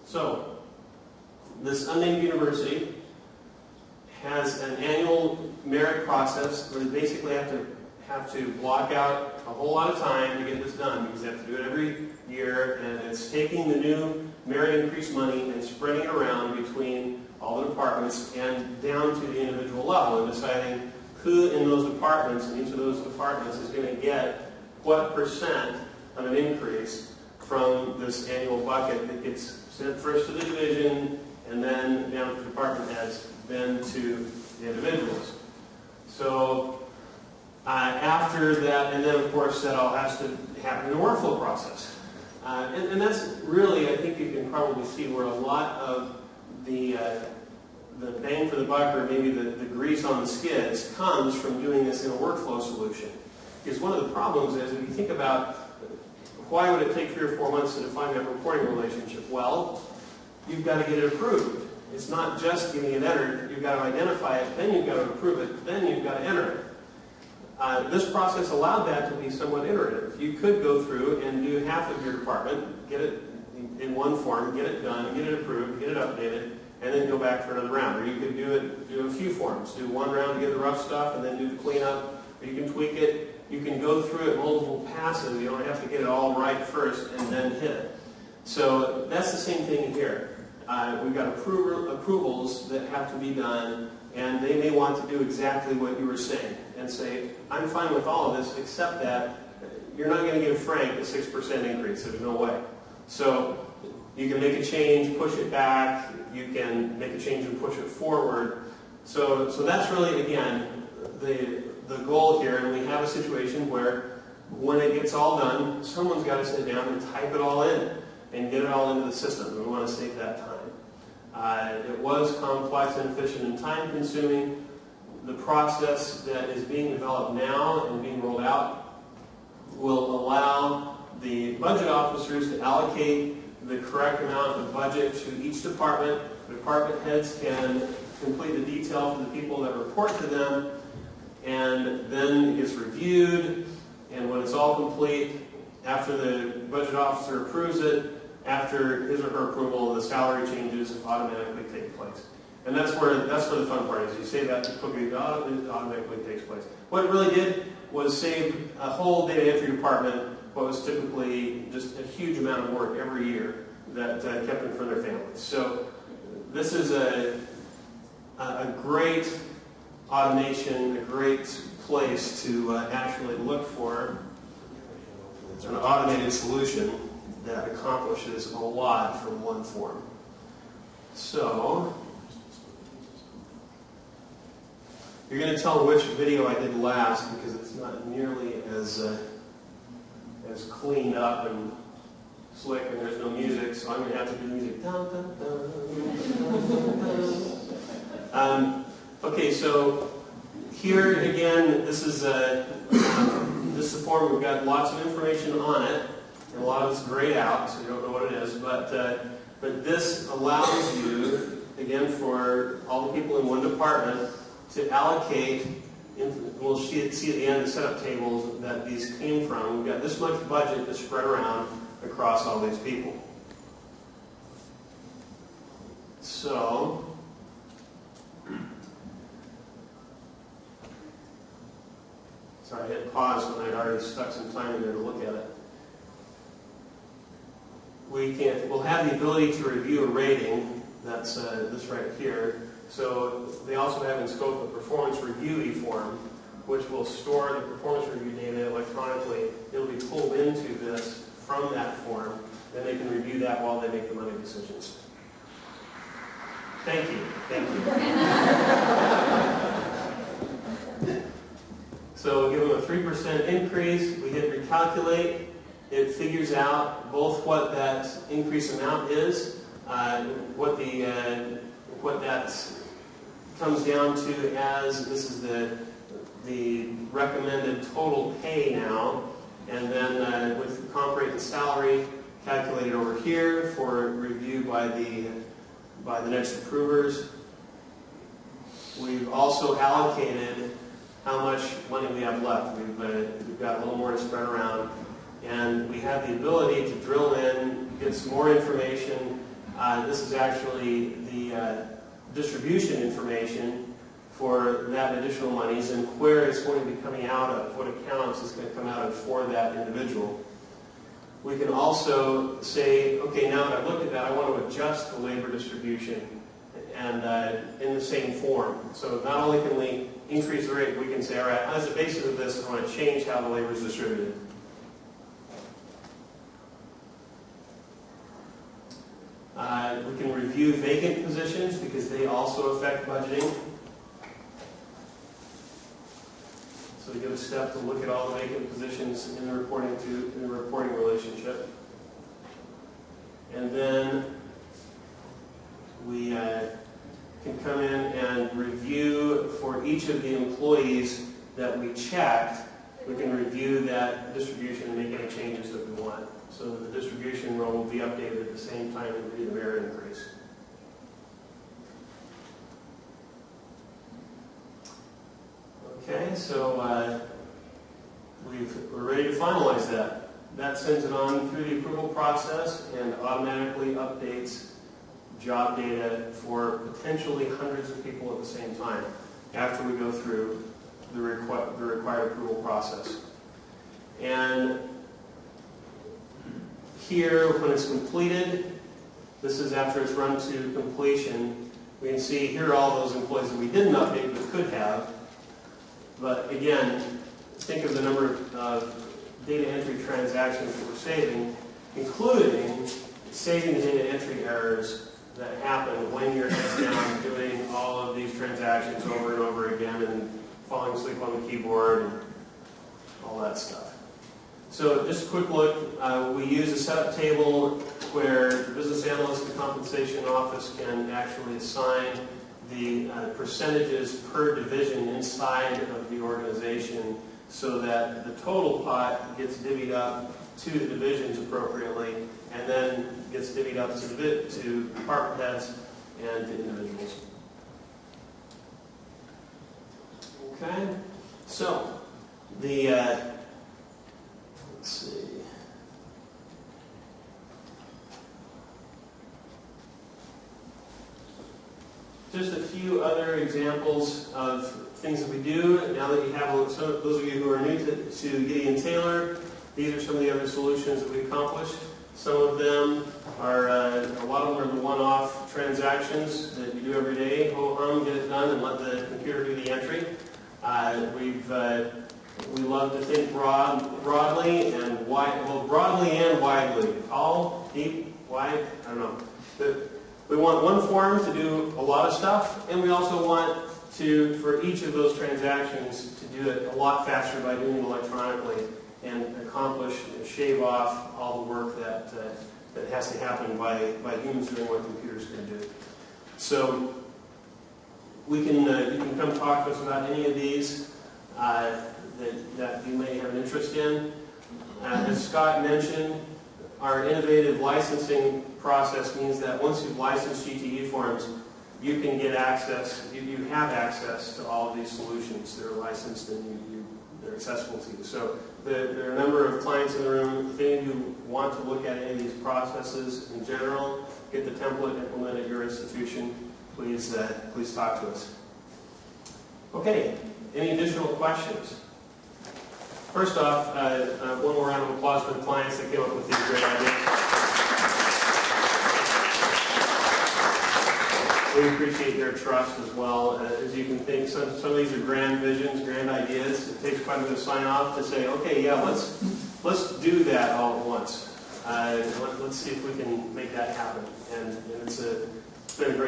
So, this unnamed university has an annual merit process where they basically have to block out a whole lot of time to get this done because they have to do it every year, and it's taking the new merit increase money and spreading it around between all the departments and down to the individual level and deciding who in those departments, in each of those departments, is going to get what percent of an increase from this annual bucket that gets sent first to the division and then down to the department heads, then to the individuals. So after that, and then of course that all has to happen in the workflow process. And that's really, I think you can probably see where a lot of the bang for the buck, or maybe the grease on the skids, comes from doing this in a workflow solution. Because one of the problems is, if you think about why would it take 3 or 4 months to define that reporting relationship? Well, you've got to get it approved. It's not just getting it entered. You've got to identify it, then you've got to approve it, then you've got to enter it. This process allowed that to be somewhat iterative. You could go through and do half of your department, get it in one form, get it done, get it approved, get it updated, and then go back for another round. Or you could do a few forms. Do one round to get the rough stuff, and then do the cleanup. Or you can tweak it. You can go through it multiple passes. You don't have to get it all right first and then hit it. So that's the same thing here. We've got approvals that have to be done, and they may want to do exactly what you were saying and say, I'm fine with all of this, except that you're not going to give Frank a 6% increase. There's no way. So you can make a change, push it back. You can make a change and push it forward. So that's really, again, the goal here. And we have a situation where when it gets all done, someone's got to sit down and type it all in and get it all into the system. And we want to save that time. It was complex, inefficient, and time-consuming. The process that is being developed now and being rolled out will allow the budget officers to allocate the correct amount of budget to each department. The department heads can complete the detail for the people that report to them, and then it gets reviewed, and when it's all complete, after the budget officer approves it, after his or her approval, the salary changes automatically take place. And that's where the fun part is. You say that to quickly, it automatically takes place. What it really did was save a whole data entry department what was typically just a huge amount of work every year that kept them from their families. So this is a great automation, a great place to actually look for an automated solution that accomplishes a lot from one form. So you're going to tell which video I did last because it's not nearly as cleaned up and slick, and there's no music, so I'm going to have to do music. Dun, dun, dun, dun. Okay, so here again, this is the form. We've got lots of information on it, and a lot of it's grayed out, so you don't know what it is. But this allows you, again, for all the people in one department to allocate. We'll see at the end of the setup tables that these came from. We've got this much budget to spread around across all these people. So, sorry, I hit pause when I'd already stuck some time in there to look at it. We'll have the ability to review a rating. That's this right here. So they also have in scope a performance review eForm, which will store the performance review data electronically. It'll be pulled into this from that form. Then they can review that while they make the money decisions. Thank you. Thank you. So we'll give them a 3% increase. We hit recalculate. It figures out both what that increase amount is, what that comes down to as this is the recommended total pay now, and then with comp rate and salary calculated over here for review by the next approvers. We've also allocated how much money we have left. We've got a little more to spread around, and we have the ability to drill in, get some more information. This is actually the distribution information for that additional monies and where it's going to be coming out of, what accounts it's going to come out of for that individual. We can also say, okay, now that I've looked at that, I want to adjust the labor distribution and in the same form. So not only can we increase the rate, we can say, all right, as a basis of this, I want to change how the labor is distributed. We can review vacant positions because they also affect budgeting. So we give a step to look at all the vacant positions in the reporting relationship. And then we can come in and review for each of the employees that we checked. We can review that distribution and make any changes that we want. So that the distribution row will be updated at the same time as the merit increase. Okay, so we're ready to finalize that. That sends it on through the approval process and automatically updates job data for potentially hundreds of people at the same time after we go through the required approval process. And here, when it's completed, this is after it's run to completion, we can see here are all those employees that we didn't update but could have. But again, think of the number of data entry transactions that we're saving, including saving the data entry errors that happen when you're heads down doing all of these transactions over and over again and falling asleep on the keyboard and all that stuff. So just a quick look, we use a setup table where the business analyst and compensation office can actually assign the percentages per division inside of the organization so that the total pot gets divvied up to the divisions appropriately and then gets divvied up to department heads and to individuals. Okay, so the let's see. Just a few other examples of things that we do. Now that you have those of you who are new to Gideon Taylor, these are some of the other solutions that we accomplished. Some of them are, a lot of them are the one-off transactions that you do every day. Ho-hum, get it done, and let the computer do the entry. We love to think broadly and wide, well, broadly and widely. Tall, deep, wide, I don't know. We want one form to do a lot of stuff, and we also want to, for each of those transactions, to do it a lot faster by doing it electronically and accomplish, shave off all the work that has to happen by humans doing what computers can do. So you can come talk to us about any of these that you may have an interest in. As Scott mentioned, our innovative licensing process means that once you've licensed GTE forms, you can get access, you have access to all of these solutions. They're licensed and they're accessible to you. So there are a number of clients in the room. If any of you want to look at any of these processes in general, get the template implemented at your institution, please talk to us. Okay, any additional questions? First off, one more round of applause for the clients that came up with these great ideas. We appreciate their trust as well. As you can think, some of these are grand visions, grand ideas. It takes quite a bit of sign off to say, okay, yeah, let's do that all at once. Let's see if we can make that happen. And it's been a great